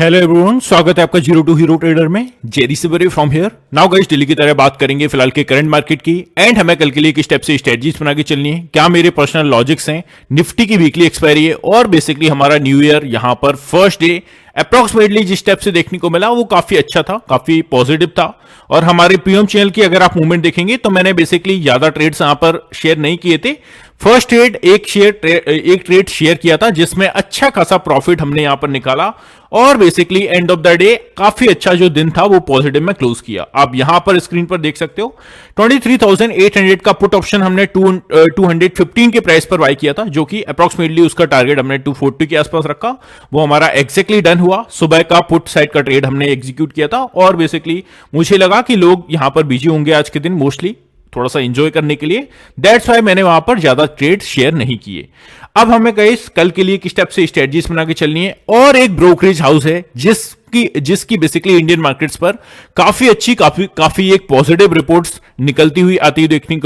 Hello everyone, स्वागत है आपका जीरो टू हीरो ट्रेडर में। जेरी सिबरी from here. Now guys, daily की तरह बात करेंगे फिलहाल के करंट मार्केट की एंड हमें कल के लिए किस टाइप से स्ट्रेटजीज बना के चलनी है, क्या मेरे पर्सनल लॉजिक्स हैं, निफ्टी की वीकली एक्सपायरी है और बेसिकली हमारा न्यू ईयर यहां पर फर्स्ट डे अप्रोक्सीमेटली जिस टाइप से देखने को मिला वो काफी अच्छा था, काफी पॉजिटिव था। और हमारे पीएम चैनल की अगर आप मूवमेंट देखेंगे तो मैंने बेसिकली ज्यादा ट्रेड्स यहां पर शेयर नहीं किए थे। फर्स्ट ट्रेड एक ट्रेड शेयर किया था जिसमें अच्छा खासा प्रॉफिट हमने यहां पर निकाला और basically end of the day काफी अच्छा जो दिन था वो पॉजिटिव में क्लोज किया। आप यहां पर स्क्रीन पर देख सकते हो 23,800 का पुट ऑप्शन हमने 215 के प्राइस पर बाय किया था, जो कि अप्रोक्सीमेटली उसका टारगेट हमने 240 के आसपास रखा। वो हमारा एग्जैक्टली डन हुआ। सुबह का पुट साइड का ट्रेड हमने एग्जीक्यूट किया था और बेसिकली मुझे लगा कि लोग यहां पर बिजी होंगे आज के दिन, मोस्टली थोड़ा सा एंजॉय करने के लिए। दैट्स वाई मैंने वहां पर ज्यादा ट्रेड शेयर नहीं किए। अब हमें गाइस कल के लिए किस टाइप से स्ट्रेटजीज बना के चलनी है। और एक ब्रोकरेज हाउस है जिसकी बेसिकली इंडियन मार्केट्स पर काफी अच्छी काफी एक पॉजिटिव रिपोर्ट्स निकलती हुई आती हुई देखने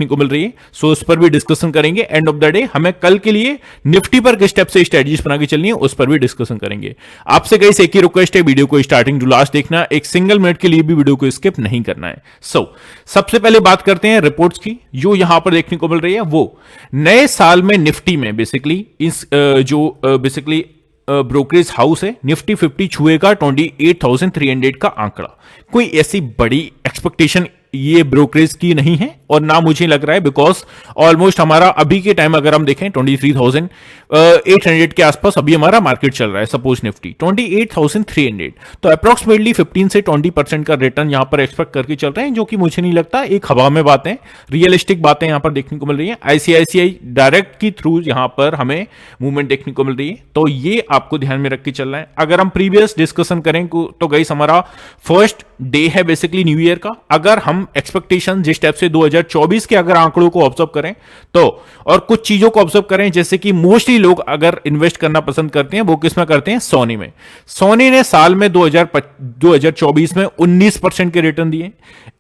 को मिल रही है। सो उस पर भी डिस्कशन करेंगे। एंड ऑफ द डे हमें कल के लिए निफ्टी पर किस टाइप से स्ट्रेटजीज बना के चलनी है उस पर भी डिस्कशन करेंगे। आपसे गाइस एक ही रिक्वेस्ट है, वीडियो को स्टार्टिंग टू लास्ट देखना, एक सिंगल मिनट के लिए भी वीडियो को स्किप नहीं करना है। सबसे पहले बात करते हैं रिपोर्ट्स की जो यहां पर देखने को मिल रही है। वो नए साल में निफ्टी में बेसिकली बेसिकली ब्रोकरेज हाउस है, निफ्टी 50 छुएगा 28,300 का आंकड़ा। कोई ऐसी बड़ी एक्सपेक्टेशन ये ब्रोकरेज की नहीं है और ना मुझे लग रहा है, बिकॉज ऑलमोस्ट हमारा अभी के टाइम अगर हम देखें 23,800 के आसपास अभी हमारा मार्केट चल रहा है। सपोज निफ्टी 28,300, तो अप्रोक्सीमेटली 15 से 20% का रिटर्न यहां पर एक्सपेक्ट करके चल रहे हैं, जो कि मुझे नहीं लगता एक हवा में बातें, रियलिस्टिक बातें यहां पर देखने को मिल रही है। आईसीआईसीआई डायरेक्ट की थ्रू यहां पर हमें मूवमेंट देखने को मिल रही है, तो ये आपको ध्यान में रख के चलना है। अगर हम प्रीवियस डिस्कशन करें तो गाइस हमारा फर्स्ट डे है बेसिकली न्यू ईयर का। अगर हम एक्सपेक्टेशन जिस टाइप से 2024 के अगर आंकड़ों को ऑब्जर्व करें तो, और कुछ चीजों को ऑब्जर्व करें, जैसे कि मोस्टली लोग अगर इन्वेस्ट करना पसंद करते हैं वो किसमें करते हैं, सोनी में। सोनी ने साल में 2024 में 19% के रिटर्न दिए।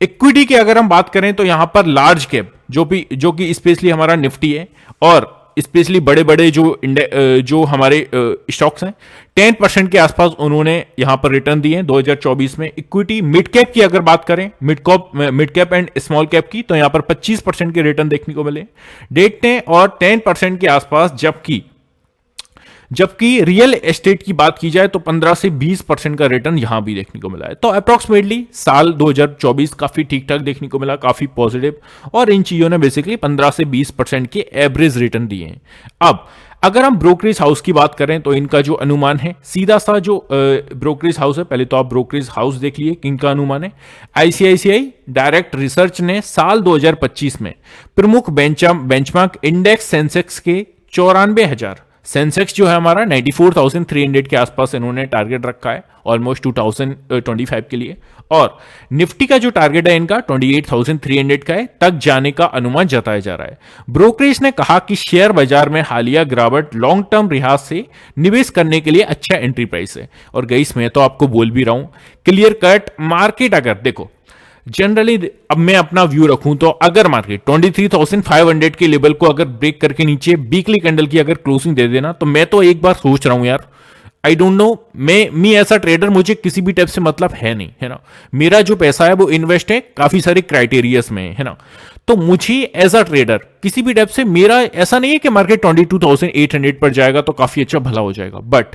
इक्विटी की अगर हम बात करें तो यहां पर लार्ज कैप जो कि स्पेशली हमारा निफ्टी है और स्पेशली बड़े बड़े जो हमारे स्टॉक्स हैं 10% के आसपास उन्होंने यहां पर रिटर्न दिए हैं 2024 में। इक्विटी मिड कैप की अगर बात करें, mid cap and small cap की, तो यहां पर 25% के रिटर्न देखने को मिले डेट ने और 10% के आसपास। जबकि रियल एस्टेट की बात की जाए तो 15 से 20% का रिटर्न यहां भी देखने को मिला है। तो अप्रोक्सीमेटली साल 2024 काफी ठीक ठाक देखने को मिला, काफी पॉजिटिव, और इन चीजों ने बेसिकली 15 से 20% के एवरेज रिटर्न दिए हैं। अब अगर हम ब्रोकरेज हाउस की बात करें तो इनका जो अनुमान है, सीधा सा जो ब्रोकरेज हाउस है, पहले तो आप ब्रोकरेज हाउस देख लिए किनका अनुमान है। आईसीआईसीआई डायरेक्ट रिसर्च ने साल 2025 में प्रमुख बेंचमार्क इंडेक्स सेंसेक्स के 94,000, सेंसेक्स जो है हमारा 94,300 के आसपास इन्होंने टारगेट रखा है ऑलमोस्ट 2025 के लिए, और निफ्टी का जो टारगेट है इनका 28,300 का है, तक जाने का अनुमान जताया जा रहा है। ब्रोकरेज ने कहा कि शेयर बाजार में हालिया गिरावट लॉन्ग टर्म लिहाज से निवेश करने के लिए अच्छा एंट्री प्राइस है। और गाइस मैं तो आपको बोल भी रहा हूं क्लियर कट, मार्केट अगर देखो जनरली, अब मैं अपना व्यू रखूं तो अगर मार्केट 23,500 के लेवल को अगर ब्रेक करके नीचे वीकली कैंडल की अगर क्लोजिंग दे देना, तो मैं तो एक बार सोच रहा हूं यार, आई डोंट नो, मैं ऐसा ट्रेडर, मुझे किसी भी टाइप से मतलब है नहीं, है ना। मेरा जो पैसा है वो इन्वेस्ट है काफी सारे क्राइटेरियाज में, है ना। तो मुझे एज अ ट्रेडर किसी भी टाइप से मेरा ऐसा नहीं है कि मार्केट 22,800 पर जाएगा तो काफी अच्छा भला हो जाएगा, बट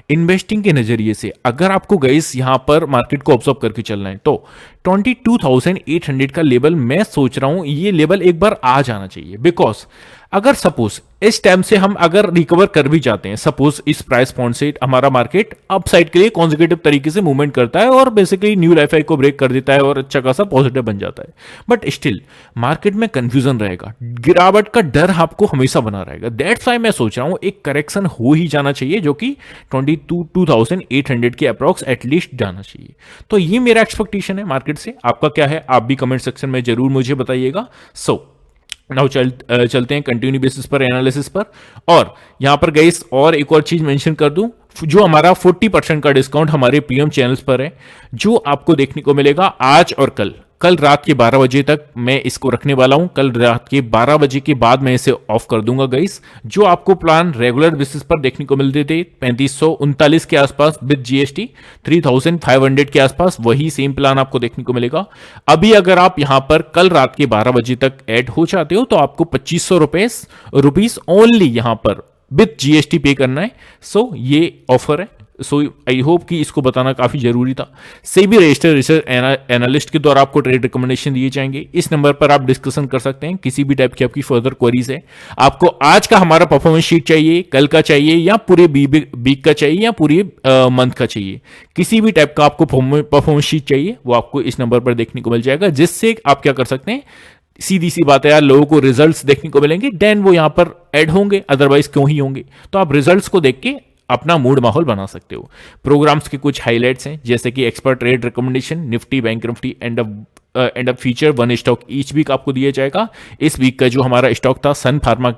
इन्वेस्टिंग के नजरिए से अगर आपको गाइस यहां पर मार्केट को ऑब्जर्व करके चलना है तो 22,800 का लेवल मैं सोच रहा हूं ये लेवल एक बार आ जाना चाहिए। बिकॉज अगर सपोज इस टाइम से हम अगर रिकवर कर भी जाते हैं, सपोज इस प्राइस पॉइंट से हमारा मार्केट अपसाइड के लिए कॉन्जिक्यूटिव तरीके से मूवमेंट करता है और बेसिकली न्यू लाइफ हाई को ब्रेक कर देता है और अच्छा खासा पॉजिटिव बन जाता है, बट स्टिल मार्केट में कंफ्यूजन रहेगा, गिरावट का डर आपको हमेशा बना रहेगा। दैट्स व्हाई मैं सोच रहा हूं एक करेक्शन हो ही जाना चाहिए जो कि 22,800 के अप्रॉक्स एटलीस्ट जाना चाहिए। तो ये मेरा एक्सपेक्टेशन है मार्केट से। आपका क्या है आप भी कमेंट सेक्शन में जरूर मुझे बताइएगा। नाउ चलते हैं कंटिन्यू बेसिस पर एनालिसिस पर। और यहां पर गाइस और एक और चीज मेंशन कर दूं, जो हमारा 40% का डिस्काउंट हमारे पीएम चैनल्स पर है, जो आपको देखने को मिलेगा आज और कल। कल रात के 12 बजे तक मैं इसको रखने वाला हूं। कल रात के 12 बजे के बाद मैं इसे ऑफ कर दूंगा गाइस। जो आपको प्लान रेगुलर बेसिस पर देखने को मिलते थे 3539 के आसपास विद जीएसटी 3500 के आसपास, वही सेम प्लान आपको देखने को मिलेगा। अभी अगर आप यहां पर कल रात के 12 बजे तक ऐड हो जाते हो तो आपको 2500 रुपीस ओनली यहां पर विद जीएसटी पे करना है। सो ये ऑफर है। सो आई होप कि इसको बताना काफी जरूरी था। सेबी रजिस्टर्ड रिसर्च एनालिस्ट के द्वारा आपको ट्रेड रिकमेंडेशन दिए जाएंगे। इस नंबर पर आप डिस्कशन कर सकते हैं किसी भी टाइप की आपकी फर्दर क्वेरीज है। आपको आज का हमारा परफॉर्मेंस शीट चाहिए, कल का चाहिए, या पूरे वीक का चाहिए, या पूरे मंथ का चाहिए, किसी भी टाइप का आपको परफॉर्मेंस शीट चाहिए, वो आपको इस नंबर पर देखने को मिल जाएगा। जिससे आप क्या कर सकते हैं, सीधी सी बात है यार, लोगों को रिजल्ट्स देखने को मिलेंगे, देन वो यहां पर ऐड होंगे, अदरवाइज क्यों ही होंगे। तो आप रिजल्ट्स को देख के अपना मूड माहौल बना सकते हो। प्रोग्राम्स के कुछ हाइलाइट्स हैं, जैसे कि expert trade recommendation, Nifty, bank Nifty and a feature, one stock each week आपको दिया जाएगा। इस वीक का जो हमारा स्टॉक था सन फार्मा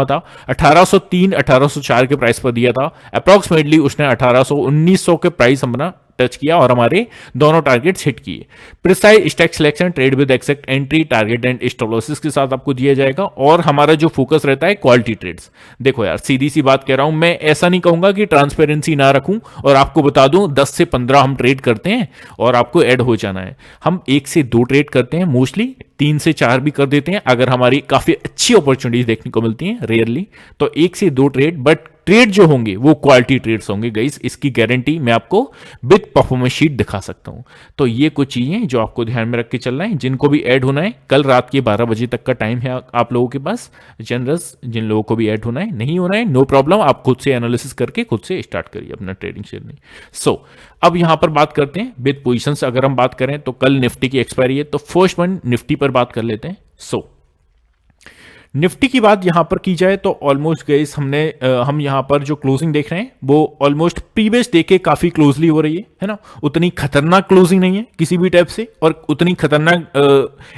था, 1803 1804 के प्राइस पर दिया था। अप्रॉक्सीमेटली उसने 1800 1900 के प्राइस अपना टच किया और हमारे दोनों टारगेट्स हिट किए। Precise stock selection, trade with exact entry, target and stop के साथ आपको दिया जाएगा। और हमारा जो फोकस रहता है क्वालिटी ट्रेड्स। देखो यार, सीधी सी बात कह रहा हूं, मैं ऐसा नहीं कहूंगा कि ट्रांसपेरेंसी ना रखूं और आपको बता दूं 10 से 15 हम ट्रेड करते हैं और आपको ऐड हो जाना है। हम 1 से 2 ट्रेड करते हैं, मोस्टली 3 से 4 भी कर देते हैं अगर हमारी काफी अच्छी अपॉर्चुनिटीज देखने को मिलती हैं, रेयरली तो 1 से 2 ट्रेड, बट ट्रेड जो होंगे वो क्वालिटी ट्रेड्स होंगे गाइस। इसकी गारंटी मैं आपको विद परफॉर्मेंस शीट दिखा सकता हूं। तो ये कुछ चीजें जो आपको ध्यान में रख के चलना है। जिनको भी ऐड होना है, कल रात के 12 बजे तक का टाइम है आप लोगों के पास। जनरस जिन लोगों को भी ऐड होना है, नहीं होना है, नो प्रॉब्लम, आप खुद से एनालिसिस करके खुद से स्टार्ट करिए अपना ट्रेडिंग जर्नी। सो अब यहां पर बात करते हैं विद पोजिशंस। अगर हम बात करें तो कल निफ्टी की एक्सपायरी है, तो फर्स्ट वन निफ्टी पर बात कर लेते हैं। सो निफ्टी की बात यहां पर की जाए तो ऑलमोस्ट गाइस हम यहां पर जो क्लोजिंग देख रहे हैं वो ऑलमोस्ट प्रीवियस डे के काफी क्लोजली हो रही है ना। उतनी खतरनाक क्लोजिंग नहीं है किसी भी टाइप से, और उतनी खतरनाक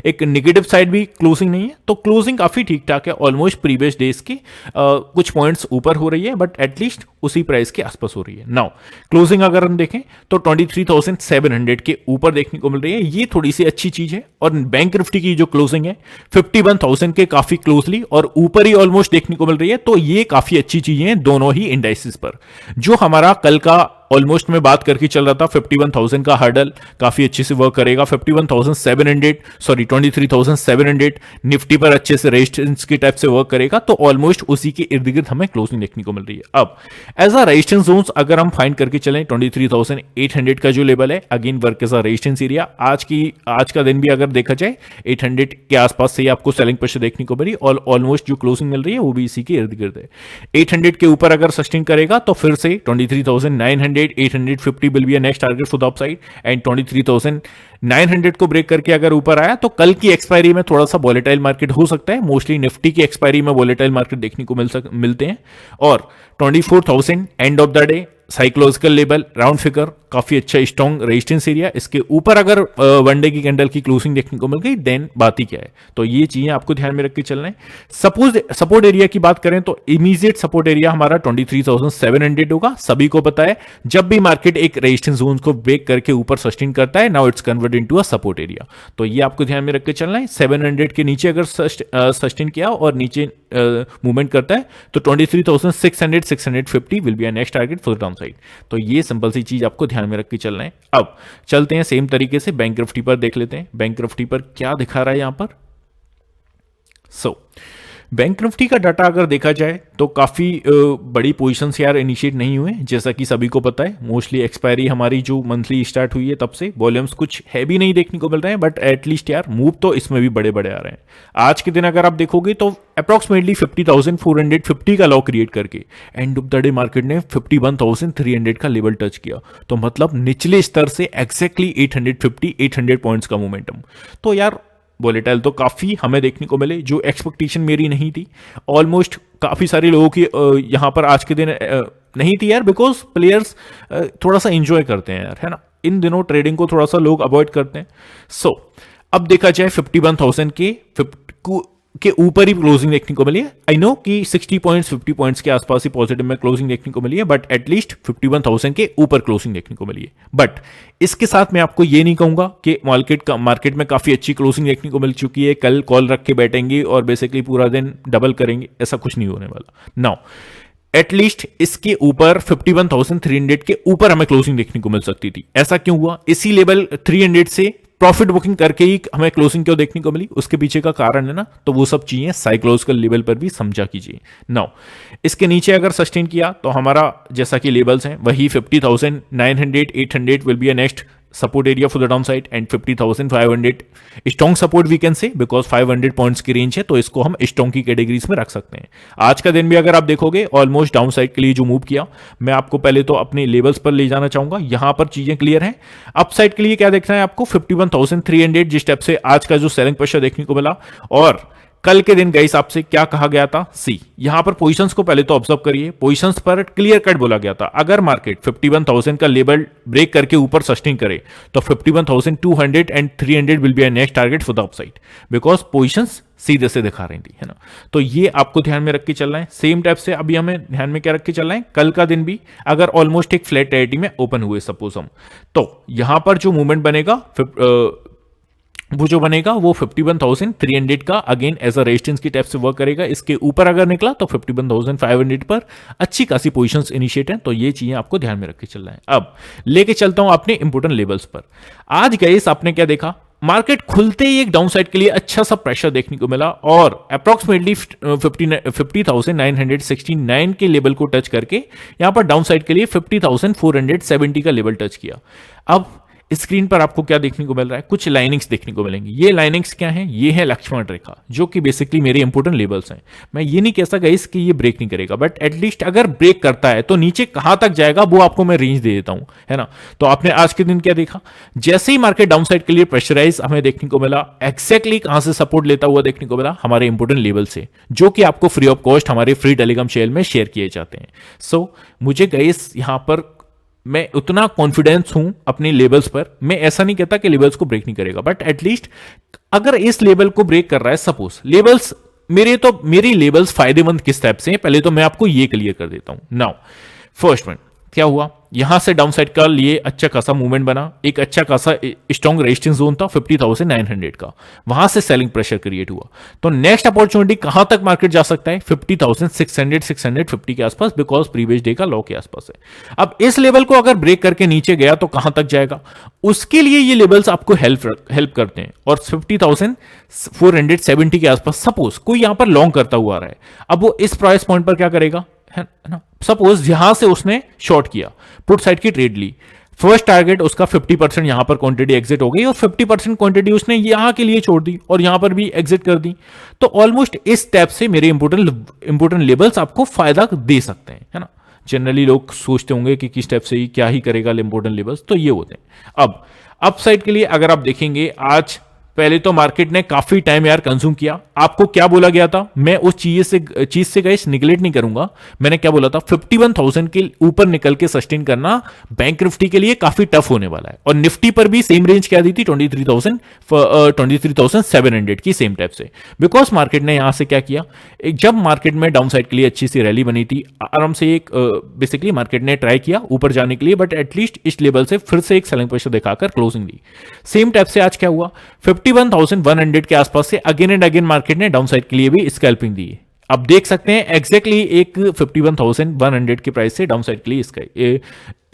एक नेगेटिव साइड भी क्लोजिंग नहीं है। तो क्लोजिंग काफी ठीक ठाक है, ऑलमोस्ट प्रीवियस डेज के कुछ पॉइंट्स ऊपर हो रही है, बट एटलीस्ट उसी प्राइस के आसपास हो रही है। नाउ क्लोजिंग अगर हम देखें तो 23,700 के ऊपर देखने को मिल रही है, ये थोड़ी सी अच्छी चीज है। और बैंक निफ्टी की जो क्लोजिंग है 51,000 के काफी क्लोजली और ऊपर ही ऑलमोस्ट देखने को मिल रही है। तो ये काफी अच्छी चीजें हैं दोनों ही इंडाइसिस पर। जो हमारा कल का ऑलमोस्ट में बात करके चल रहा था 51,000 का हर्डल काफी अच्छे से वर्क करेगा। 23,700 निफ्टी पर अच्छे से रेजिस्टेंस की टाइप से वर्क करेगा, तो ऑलमोस्ट उसी के इर्द गिर्द हमें क्लोजिंग देखने को मिल रही है। अब एज अ रेजिस्टेंस जोन्स अगर हम फाइंड करके चलें 23,800 का जो लेवल है, again work as a resistance area. आज का दिन भी अगर देखा जाए 800 के आसपास से ही आपको सेलिंग प्रेशर देखने को मिली और ऑलमोस्ट जो क्लोजिंग मिल रही है वो भी इसी के इर्द गिर्द है। 800 के ऊपर अगर सस्टेन करेगा तो फिर से 23,900 850 will be a next target for the upside and 23,900 को ब्रेक करके अगर ऊपर आया तो कल की एक्सपायरी में थोड़ा सा वॉलेटाइल मार्केट हो सकता है। मोस्टली निफ्टी की एक्सपायरी में वॉलेटाइल मार्केट देखने को मिलते हैं। और 24,000 end of the day psychological level, round figure, काफी अच्छा स्ट्रॉन्ग रेजिस्टेंस एरिया। इसके ऊपर अगर वन डे की कैंडल की क्लोजिंग देखने को मिल गई देन बात ही क्या है। तो ये चीजें आपको ध्यान में रख के चलना है। सपोज सपोर्ट एरिया की बात करें तो इमीडिएट सपोर्ट एरिया हमारा 23,700 होगा। सभी को पता है जब भी मार्केट एक रेजिस्टेंस जोन को ब्रेक करके ऊपर सस्टेन करता है, now it's convert into a support area. तो ये आपको ध्यान में रख के चलना है। 700 के नीचे अगर सस्टेन किया और नीचे मूवमेंट करता है तो 23,600 650 will be a next target for the down side. तो ये सिंपल सी चीज आपको ध्यान में रख के चलना है। अब चलते हैं सेम तरीके से बैंक निफ्टी पर देख लेते हैं। बैंक निफ्टी पर क्या दिखा रहा है यहां पर। बैंक निफ्टी का डाटा अगर देखा जाए तो काफी बड़ी पोजीशंस यार इनिशिएट नहीं हुए, जैसा कि सभी को पता है। मोस्टली एक्सपायरी हमारी जो मंथली स्टार्ट हुई है तब से वॉल्यूम्स कुछ है भी नहीं देखने को मिल रहे हैं, बट एटलीस्ट यार मूव तो इसमें भी बड़े बड़े आ रहे हैं। आज के दिन अगर आप देखोगे तो अप्रॉक्सीमेटली 50,450 का लॉ क्रिएट करके end of the day market ने 51,300 का लेवल टच किया। तो मतलब निचले स्तर से एक्जैक्टली 850 पॉइंट्स का मोमेंटम। तो यार वॉलेटाइल तो काफी हमें देखने को मिले, जो एक्सपेक्टेशन मेरी नहीं थी। ऑलमोस्ट काफी सारे लोगों की यहां पर आज के दिन नहीं थी यार, बिकॉज प्लेयर्स थोड़ा सा एंजॉय करते हैं यार, है ना। इन दिनों ट्रेडिंग को थोड़ा सा लोग अवॉइड करते हैं। अब देखा जाए 51,000 के के ऊपर ही क्लोजिंग देखने को मिली है। आई नो कि 60 पॉइंट्स 50 पॉइंट्स के आसपास ही पॉजिटिव में क्लोजिंग देखने को मिली है, बट एटलीस्ट 51,000 के ऊपर क्लोजिंग देखने को मिली है। बट इसके साथ मैं आपको ये नहीं कहूंगा कि मार्केट में काफी अच्छी क्लोजिंग देखने को मिल चुकी है, कल कॉल रख के बैठेंगे और बेसिकली पूरा दिन डबल करेंगे, ऐसा कुछ नहीं होने वाला। नाउ एटलीस्ट इसके ऊपर 51,300 के ऊपर हमें क्लोजिंग देखने को मिल सकती थी। ऐसा क्यों हुआ? इसी लेवल 300 से प्रॉफिट बुकिंग करके ही हमें क्लोजिंग क्यों देखने को मिली, उसके पीछे का कारण है ना, तो वो सब चीजें साइकोलॉजिकल लेवल पर भी समझा कीजिए। नाउ इसके नीचे अगर सस्टेन किया तो हमारा जैसा कि लेवल्स हैं वही 50,900 800 will be a next support area for the downside and 50,500 strong support we can say because 500 points की रेंज है, तो इसको हम स्ट्रॉन्ग की कैटेगरीज में रख सकते हैं। आज का दिन भी अगर आप देखोगे ऑलमोस्ट डाउन साइड के लिए जो मूव किया, मैं आपको पहले तो अपने लेवल्स पर ले जाना चाहूंगा, यहां पर चीजें क्लियर हैं। अप साइड के लिए क्या देखना है आपको 51,300 जिस स्टेप से आज का जो सेलिंग प्रेशर देखने को मिला, और कल के दिन गाइस आपसे क्या कहा गया था, सी यहां पर पोजीशंस को पहले तो ऑब्जर्व करिए। पोजीशंस पर क्लियर कट बोला गया था अगर मार्केट 51,000 का लेवल ब्रेक करके ऊपर सस्टेन करे तो 51,200 and 300 will be a next target for the upside, because positions सीधे से दिखा रही थी, है ना। तो ये आपको ध्यान में रख के चलना है। सेम टाइप से अभी हमें ध्यान में क्या रख के चलना है, कल का दिन भी अगर ऑलमोस्ट एक फ्लैट टेरिटरी में ओपन हुए सपोज हम, तो यहां पर जो मूवमेंट बनेगा वो जो बनेगा वो 51,300 का अगेन एज अ रेजिस्टेंस की टाइप से वर्क करेगा। इसके ऊपर अगर निकला तो 51,500 पर अच्छी खासी पोजीशंस इनिशिएट है, तो ये चीजें आपको ध्यान में रख के चलना है। अब लेके चलता हूं अपने इंपोर्टेंट लेवल्स पर। आज गाइस आपने क्या देखा, मार्केट खुलते ही एक डाउन साइड के लिए अच्छा सा प्रेशर देखने को मिला और अप्रोक्सीमेटली 50,969 के लेवल को टच करके यहां पर डाउन साइड के लिए 50,470 का लेवल टच किया। अब स्क्रीन पर आपको क्या देखने को मिल रहा है, कुछ लाइनिंग्स देखने को मिलेंगी। ये लाइनिंग्स क्या हैं, ये है लक्ष्मण रेखा, जो कि बेसिकली मेरे इंपोर्टेंट लेवल्स हैं। मैं ये नहीं कह सकता इसकी ये ब्रेक नहीं करेगा, बट एटलीस्ट अगर ब्रेक करता है तो नीचे कहां तक जाएगा वो आपको मैं रेंज दे देता हूं, है ना। तो आपने आज के दिन क्या देखा, जैसे ही मार्केट डाउन साइड के लिए प्रेशराइज हमें देखने को मिला, एक्जैक्टली कहां से सपोर्ट लेता हुआ देखने को मिला, हमारे इंपोर्टेंट लेवल से, जो कि आपको फ्री ऑफ कॉस्ट हमारे फ्री टेलीग्राम चैनल में शेयर किए जाते हैं। सो मुझे गाइस यहां पर मैं उतना कॉन्फिडेंस हूं अपने लेवल्स पर, मैं ऐसा नहीं कहता कि लेवल्स को ब्रेक नहीं करेगा, बट एटलीस्ट अगर इस लेवल को ब्रेक कर रहा है, सपोज लेवल्स मेरी लेवल्स फायदेमंद किस टाइप से हैं, पहले तो मैं आपको ये क्लियर कर देता हूं। नाउ फर्स्ट वन क्या हुआ, यहां से डाउन साइड का लिए अच्छा खासा मूवमेंट बना, एक अच्छा खासा स्ट्रॉन्ग रेजिस्टेंस जोन था 50,900 का, वहां से सेलिंग प्रेशर क्रिएट हुआ। तो नेक्स्ट अपॉर्चुनिटी कहां तक मार्केट जा सकता है, 50,600 650 के आसपास, बिकॉज प्रीवियस डे का लो के आसपास है। अब इस लेवल को अगर ब्रेक करके नीचे गया तो कहां तक जाएगा, उसके लिए ये लेवल्स आपको हेल्प करते हैं, और 50,470 के आसपास सपोज कोई यहां पर लॉन्ग करता हुआ आ रहा है, अब वो इस प्राइस पॉइंट पर क्या करेगा, है ना। सपोज यहां से उसने शॉर्ट किया, पुट साइड की ट्रेड ली, फर्स्ट टारगेट उसका 50% यहां पर क्वांटिटी एग्जिट हो गई और 50% क्वांटिटी उसने यहां के लिए छोड़ दी और यहां पर भी एग्जिट कर दी। तो ऑलमोस्ट इस स्टेप से मेरे इंपोर्टेंट लेवल्स आपको फायदा दे सकते हैं, है ना। जनरली लोग सोचते होंगे कि किस स्टेप से ही क्या ही करेगा इंपोर्टेंट लेवल्स, तो ये होते हैं। अब अपसाइड के लिए अगर आप देखेंगे, आज पहले तो मार्केट ने काफी टाइम यार कंज्यूम किया। आपको क्या बोला गया था, मैं उस चीज से गाइस निगलेक्ट नहीं करूंगा। मैंने क्या बोला था, 51,000 के ऊपर निकल के सस्टेन करना बैंक निफ्टी के लिए काफी टफ होने वाला है, और निफ्टी पर भी सेम रेंज क्या दी थी, 23,700 की सेम टाइप से, बिकॉज मार्केट ने यहां से क्या किया, जब मार्केट में डाउन साइड के लिए अच्छी सी रैली बनी थी, आराम से एक बेसिकली मार्केट ने ट्राई किया ऊपर जाने के लिए, बट एटलीस्ट इस लेवल से फिर से एक सेलिंग प्रेशर दिखाकर क्लोजिंग दी। सेम टाइप से आज क्या हुआ, 51,100 के आसपास से अगेन एंड अगेन मार्केट ने डाउन साइड के लिए भी स्कैल्पिंग दी है। अब देख सकते हैं एग्जैक्टली एक 51,100 के प्राइस से डाउन साइड के लिए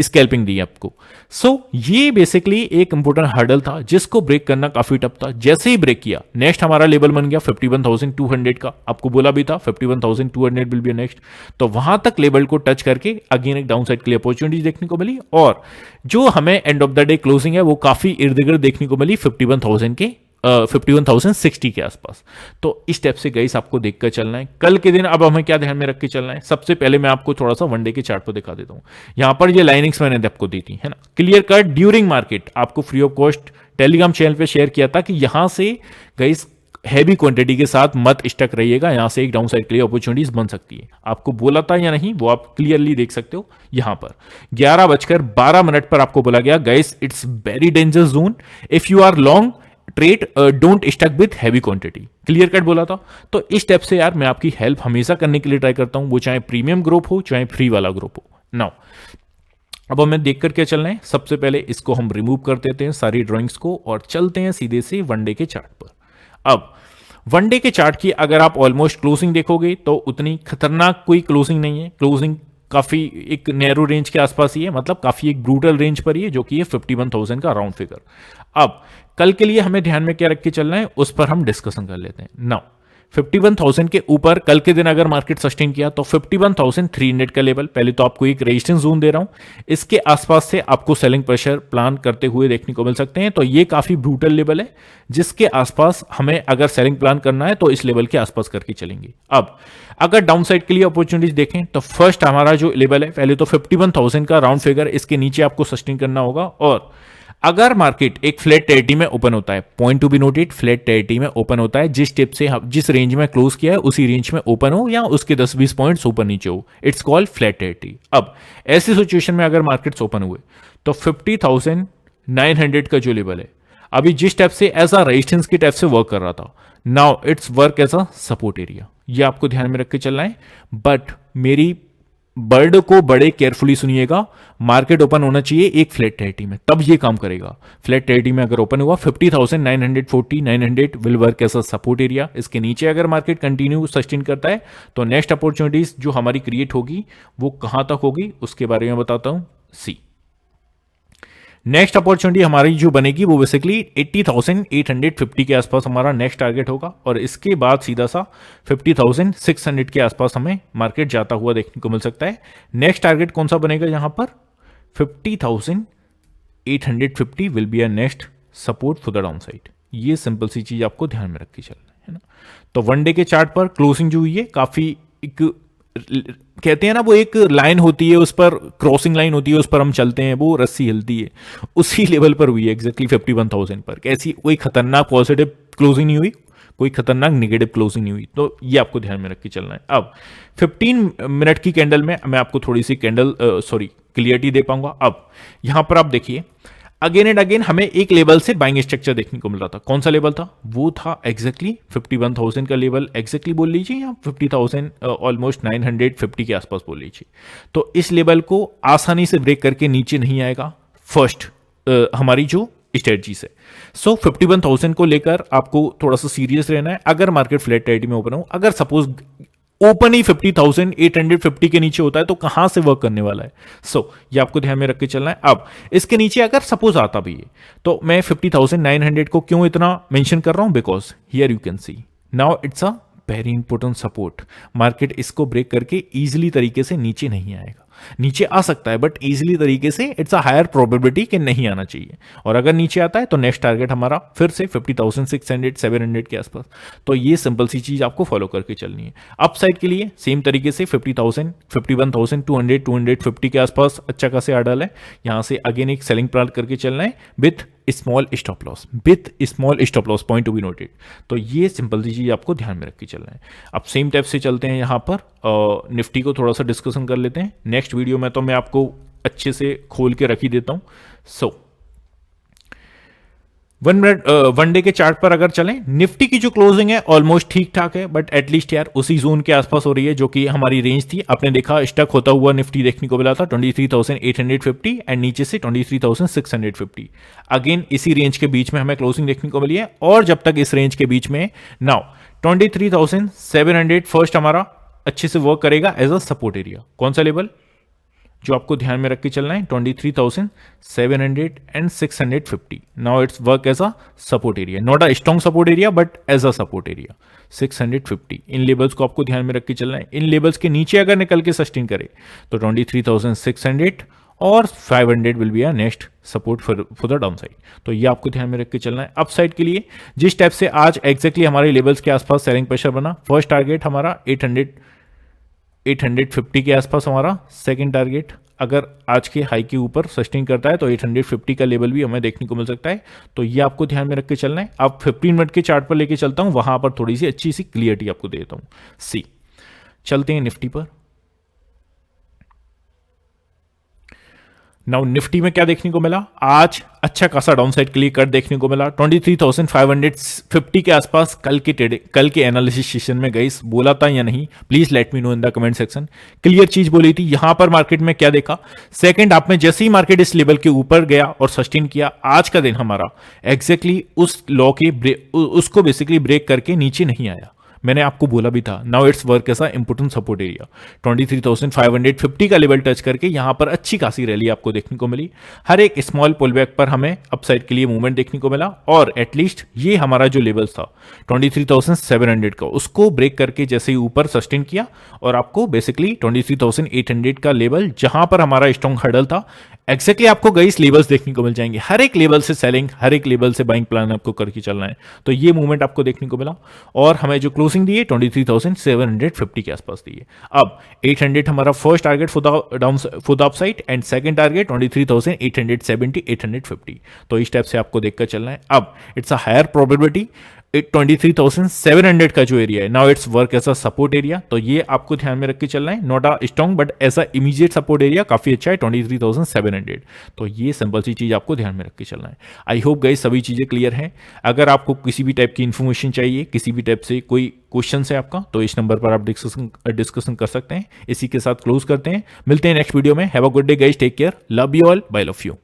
स्कैल्पिंग दी आपको। सो ये बेसिकली एक इंपोर्टेंट हर्डल था जिसको ब्रेक करना काफी टफ था। जैसे ही ब्रेक किया, नेक्स्ट हमारा लेवल बन गया 51,200 का, आपको बोला भी था 51,200 विल बी नेक्स्ट। तो वहां तक लेवल को टच करके अगेन एक डाउन साइड के लिए अपॉर्चुनिटी देखने को मिली, और जो हमें end of the day closing है वो काफी इर्द गिर्द देखने को मिली 51,060 के आसपास। तो इस स्टेप से गाइस आपको देखकर चलना है। कल के दिन अब हमें क्या ध्यान में रख के चलना है, सबसे पहले मैं आपको थोड़ा सा वनडे के चार्ट पर दिखा देता हूं। यहां पर ये लाइनिंग्स मैंने आपको दी थी, है ना, क्लियर कट ड्यूरिंग मार्केट, आपको free of cost Telegram channel पे शेयर किया था कि यहां से गाइस हैवी क्वांटिटी के साथ मत स्टक रहिएगा, यहां से एक डाउन साइड के लिए अपॉर्चुनिटीज बन सकती है। आपको बोला था या नहीं वो आप क्लियरली देख सकते हो। यहां पर 11:12 पर आपको बोला गया guys it's very danger zone, if you are long trade don't stuck with heavy quantity, clear cut बोला था। तो इस स्टेप से यार मैं आपकी हेल्प हमेशा करने के लिए ट्राई करता हूं, वो चाहे प्रीमियम ग्रुप हो चाहे फ्री वाला ग्रुप हो। नाउ अब हमें देख कर क्या चलना है, सबसे पहले इसको हम रिमूव कर देते हैं सारी ड्राइंग्स को और चलते हैं सीधे से वनडे के चार्ट पर। अब वनडे के चार्ट की अगर आप ऑलमोस्ट क्लोजिंग देखोगे तो उतनी खतरनाक कोई क्लोजिंग नहीं है, क्लोजिंग काफी एक नैरो रेंज के आसपास ही है, मतलब काफी एक ब्रूटल रेंज पर ही है, जो कि है 51,000 का राउंड फिगर। अब कल के लिए हमें ध्यान में क्या रख के चलना है उस पर हम डिस्कशन कर लेते हैं। नाउ 51,000 के ऊपर कल के दिन अगर मार्केट सस्टेन किया तो 51,300 का लेवल, पहले तो आपको एक रेजिस्टेंस जोन दे रहा हूं, इसके आसपास से आपको सेलिंग प्रेशर प्लान करते हुए देखने को मिल सकते हैं। तो ये काफी ब्रूटल लेवल है जिसके आसपास हमें अगर सेलिंग प्लान करना है तो इस लेवल के आसपास करके चलेंगे। अब अगर डाउन साइड के लिए अपॉर्चुनिटीज देखें तो फर्स्ट हमारा जो लेवल है पहले तो 51,000 का राउंड फिगर, इसके नीचे आपको सस्टेन करना होगा। और अगर मार्केट एक फ्लैट टेरिटरी में ओपन होता है, point to be noted, flat territory में ओपन होता है, जिस टिप से जिस रेंज में क्लोज किया है उसी रेंज में ओपन हो या उसके 10-20 पॉइंट्स ऊपर नीचे हो, इट्स कॉल्ड फ्लैट टेरिटरी। अब ऐसी सिचुएशन में अगर मार्केट्स ओपन हुए तो 50,900 का जो लेवल है अभी जिस टाइप से एज अ रेजिस्टेंस की टाइप से वर्क कर रहा था, now it's work as a support area. ये आपको ध्यान में रख के चलना है। बट मेरी वर्ड को बड़े केयरफुली सुनिएगा, मार्केट ओपन होना चाहिए एक फ्लैट टेरिटरी में, तब ये काम करेगा। फ्लैट टेरिटरी में अगर ओपन हुआ 50,940 900 will work as a support area. इसके नीचे अगर मार्केट कंटिन्यू सस्टेन करता है तो नेक्स्ट अपॉर्चुनिटीज जो हमारी क्रिएट होगी वो कहां तक होगी उसके बारे में बताता हूं। सी नेक्स्ट अपॉर्चुनिटी हमारी जो बनेगी वो बेसिकली 80,850 के आसपास हमारा नेक्स्ट टारगेट होगा और इसके बाद सीधा सा 50,600 के आसपास हमें मार्केट जाता हुआ देखने को मिल सकता है। नेक्स्ट टारगेट कौन सा बनेगा यहां पर 50,850 will be a next support for the down side. ये सिंपल सी चीज आपको ध्यान में रख के चलना है ना। तो वन डे के चार्ट पर क्लोजिंग जो हुई है काफी एक कहते हैं ना, वो एक लाइन होती है उस पर क्रॉसिंग लाइन होती है, उस पर हम चलते हैं, वो रस्सी हिलती है, उसी लेवल पर हुई है एग्जैक्टली 51,000 पर। कैसी कोई खतरनाक पॉजिटिव क्लोजिंग नहीं हुई, कोई खतरनाक नेगेटिव क्लोजिंग नहीं हुई। तो ये आपको ध्यान में रख के चलना है। अब 15 मिनट की कैंडल में मैं आपको थोड़ी सी क्लियरिटी दे पाऊंगा। अब यहां पर आप देखिए अगेन एंड अगेन हमें एक लेवल से बाइंग स्ट्रक्चर देखने को मिल रहा था। कौन सा लेवल था? वो था एग्जैक्टली 51,000 का लेवल, एग्जैक्टली बोल लीजिए, या 50,000 ऑलमोस्ट 950 के आसपास बोल लीजिए। तो इस लेवल को आसानी से ब्रेक करके नीचे नहीं आएगा फर्स्ट हमारी जो स्ट्रेटजी से। सो 51,000 को लेकर आपको थोड़ा सा सीरियस रहना है। अगर मार्केट फ्लैट टेरिटरी में ओपन हो, अगर सपोज ओपन ही 50,850 के नीचे होता है तो कहां से वर्क करने वाला है। ये आपको ध्यान में रख के चलना है। अब इसके नीचे अगर सपोज आता भी है तो मैं 50,900 को क्यों इतना मेंशन कर रहा हूं, because here you can see now it's a very important support. Market इसको ब्रेक करके इजीली तरीके से नीचे नहीं आएगा, नीचे आ सकता है बट इजीली तरीके से इट्स अ हायर प्रोबेबिलिटी कि नहीं आना चाहिए। और अगर नीचे आता है तो नेक्स्ट टारगेट हमारा फिर से 50,600 700 के आसपास। तो ये सिंपल सी चीज आपको फॉलो करके चलनी है। अप साइड के लिए सेम तरीके से 50,000 51,200 250 के आसपास अच्छा खासा आर्डर है। यहां से अगेन एक सेलिंग प्लान करके चलना है with small stop loss, point to be noted. तो ये सिंपल सी चीज आपको ध्यान में रख के चलना है। अब सेम टाइप से चलते हैं यहां पर निफ्टी को थोड़ा सा डिस्कशन कर लेते हैं। नेक्स्ट वीडियो में तो मैं आपको अच्छे से खोल के रख ही देता हूं। वन डे के चार्ट पर अगर चलें, निफ्टी की जो क्लोजिंग है ऑलमोस्ट ठीक ठाक है, बट एटलीस्ट यार उसी जोन के आसपास हो रही है जो कि हमारी रेंज थी। आपने देखा स्टक होता हुआ निफ्टी देखने को मिला था 23,850 एंड नीचे से 23,650। अगेन इसी रेंज के बीच में हमें क्लोजिंग देखने को मिली है। और जब तक इस रेंज के बीच में नाउ 23,700 फर्स्ट हमारा अच्छे से वर्क करेगा एज अ सपोर्ट एरिया। कौन सा लेवल जो आपको ध्यान में रख के चलना है? 23,700 and 650। Now it's work as a support area, not a strong support area but as a support area 650। इन लेवल्स को आपको ध्यान में रख के चलना है। इन लेवल्स के नीचे अगर निकल के सस्टेन करे तो 23,600 और 500 will be a next support for the down side. तो ये आपको ध्यान में रख के चलना है। अप साइड के लिए जिस टाइप से आज एग्जैक्टली हमारे लेवल्स के आसपास सेलिंग प्रेशर बना, फर्स्ट टारगेट हमारा 850 के आसपास हमारा, सेकंड टारगेट अगर आज के हाई के ऊपर सस्टेन करता है तो 850 का लेवल भी हमें देखने को मिल सकता है। तो ये आपको ध्यान में रख के चलना है। अब 15 मिनट के चार्ट पर लेके चलता हूं, वहां पर थोड़ी सी अच्छी सी क्लियरिटी आपको देता हूं। चलते हैं निफ्टी पर। नाउ निफ्टी में क्या देखने को मिला, आज अच्छा खासा डाउनसाइड के लिए कट देखने को मिला 23,550 के आसपास। कल के एनालिसिस सेशन में गाइस बोला था या नहीं, please let me know in the comment section. Clear चीज बोली थी। यहां पर मार्केट में क्या देखा, सेकंड हाफ में जैसे ही मार्केट इस लेवल के ऊपर गया और सस्टेन किया, आज का दिन हमारा एग्जैक्टली उस लॉ के उसको बेसिकली ब्रेक करके नीचे नहीं आया। मैंने आपको बोला भी था, नाउ इट्स वर्क ऐसा इंपोर्टेंट सपोर्ट एरिया 23,550 का लेवल टच करके यहां पर अच्छी खासी रैली आपको देखने को मिली। हर एक स्मॉल पुलबैक पर हमें अपसाइड के लिए मूवमेंट देखने को मिला और एटलीस्ट ये हमारा जो लेवल था 23,700 का, उसको ब्रेक करके जैसे ही ऊपर सस्टेन किया और आपको बेसिकली 23,800 का लेवल जहां पर हमारा स्ट्रॉन्ग हर्डल था, एक्जैक्टली आपको गई लेवल्स देखने को मिल जाएंगे। हर एक लेवल से सेलिंग, हर एक लेवल से बाइंग प्लान आपको करके चलना है। तो ये मूवमेंट आपको देखने को मिला और हमें जो क्लोजिंग दी है 23,750 के आसपास दी है। अब 800 हमारा first target for the upside and second target 23,870 850। तो इस टाइप से आपको देखकर चलना है। अब इट्स अ हायर प्रोबेबिलिटी 23,700 का जो एरिया है, now it's work as a support area. तो ये आपको ध्यान में रख के चलना है, not a strong but as a immediate support area काफी अच्छा है 23,700। तो ये सिंपल सी चीज आपको ध्यान में रख के चलना है। आई होप गाइस सभी चीजें क्लियर हैं। अगर आपको किसी भी टाइप की इंफॉर्मेशन चाहिए, किसी भी टाइप से कोई क्वेश्चन है आपका, तो इस नंबर पर आप डिस्कशन कर सकते हैं। इसी के साथ क्लोज करते हैं, मिलते हैं नेक्स्ट वीडियो में। Have a good day guys, take care, love you all, bye love you.